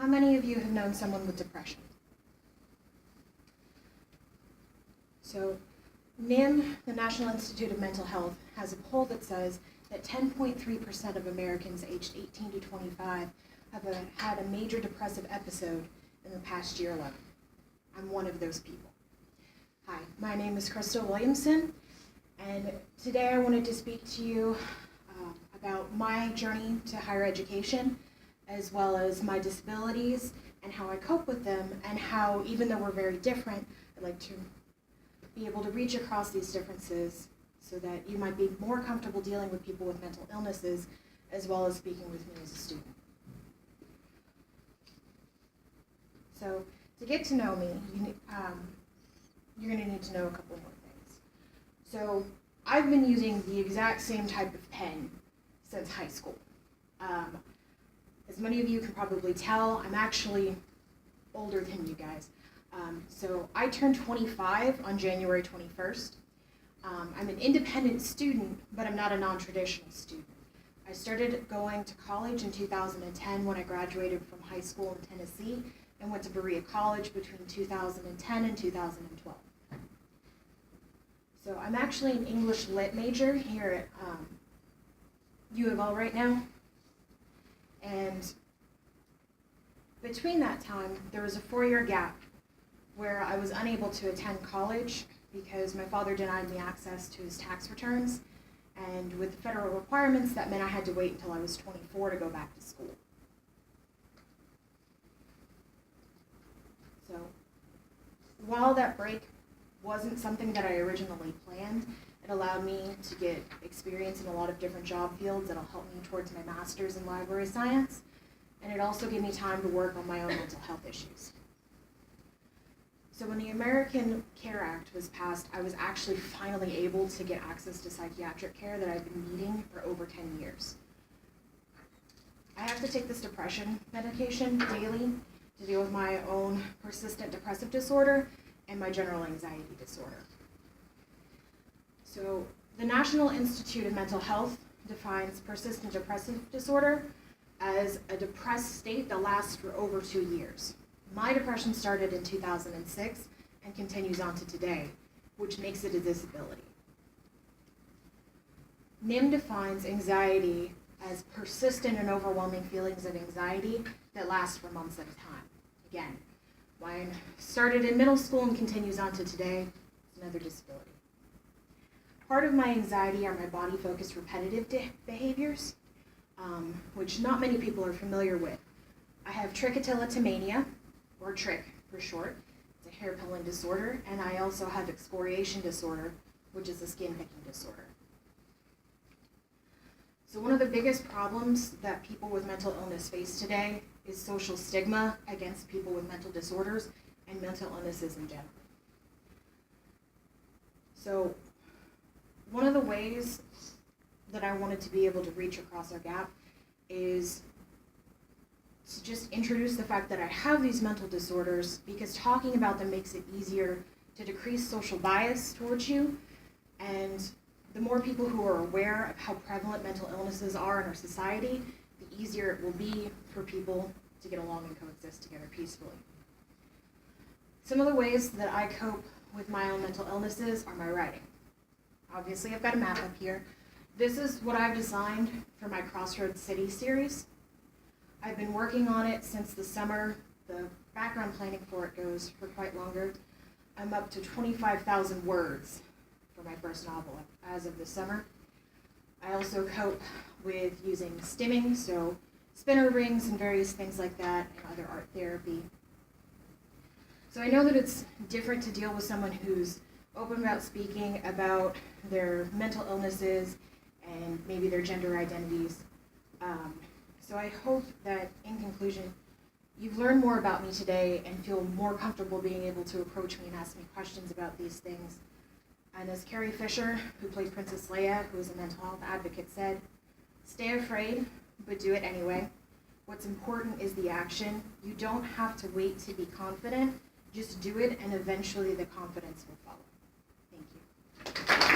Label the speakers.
Speaker 1: How many of you have known someone with depression? So NIM, the National Institute of Mental Health, has a poll that says that 10.3% of Americans aged 18 to 25 have had a major depressive episode in the past year alone. I'm one of those people. Hi, my name is Krystal Williamson, and today I wanted to speak to you about my journey to higher education, as well as my disabilities and how I cope with them, and how, even though we're very different, I'd like to be able to reach across these differences so that you might be more comfortable dealing with people with mental illnesses, as well as speaking with me as a student. So to get to know me, you're going to need to know a couple more things. So I've been using the exact same type of pen since high school. As many of you can probably tell, I'm actually older than you guys. So I turned 25 on January 21st. I'm an independent student, but I'm not a non-traditional student. I started going to college in 2010 when I graduated from high school in Tennessee, and went to Berea College between 2010 and 2012. So I'm actually an English Lit major here at U of L right now. And between that time, there was a 4-year gap where I was unable to attend college because my father denied me access to his tax returns. And with the federal requirements, that meant I had to wait until I was 24 to go back to school. So while that break wasn't something that I originally planned, it allowed me to get experience in a lot of different job fields that'll help me towards my master's in library science, and it also gave me time to work on my own mental health issues. So when the American Care Act was passed, I was actually finally able to get access to psychiatric care that I've been needing for over 10 years. I have to take this depression medication daily to deal with my own persistent depressive disorder and my general anxiety disorder. So the National Institute of Mental Health defines persistent depressive disorder as a depressed state that lasts for over 2 years. My depression started in 2006 and continues on to today, which makes it a disability. NIM defines anxiety as persistent and overwhelming feelings of anxiety that last for months at a time. Again, mine started in middle school and continues on to today. It's another disability. Part of my anxiety are my body-focused repetitive behaviors, which not many people are familiar with. I have trichotillomania, or trick for short. It's a hair pulling disorder, and I also have excoriation disorder, which is a skin picking disorder. So one of the biggest problems that people with mental illness face today is social stigma against people with mental disorders and mental illnesses in general. So one of the ways that I wanted to be able to reach across our gap is to just introduce the fact that I have these mental disorders, because talking about them makes it easier to decrease social bias towards you, and the more people who are aware of how prevalent mental illnesses are in our society, the easier it will be for people to get along and coexist together peacefully. Some of the ways that I cope with my own mental illnesses are my writing. Obviously, I've got a map up here. This is what I've designed for my Crossroads City series. I've been working on it since the summer. The background planning for it goes for quite longer. I'm up to 25,000 words for my first novel as of this summer. I also cope with using stimming, so spinner rings and various things like that, and other art therapy. So I know that it's different to deal with someone who's open about speaking about their mental illnesses and maybe their gender identities. So I hope that, in conclusion, you've learned more about me today and feel more comfortable being able to approach me and ask me questions about these things. And as Carrie Fisher, who played Princess Leia, who is a mental health advocate, said, "Stay afraid, but do it anyway. What's important is the action. You don't have to wait to be confident. Just do it, and eventually the confidence will follow." Thank you.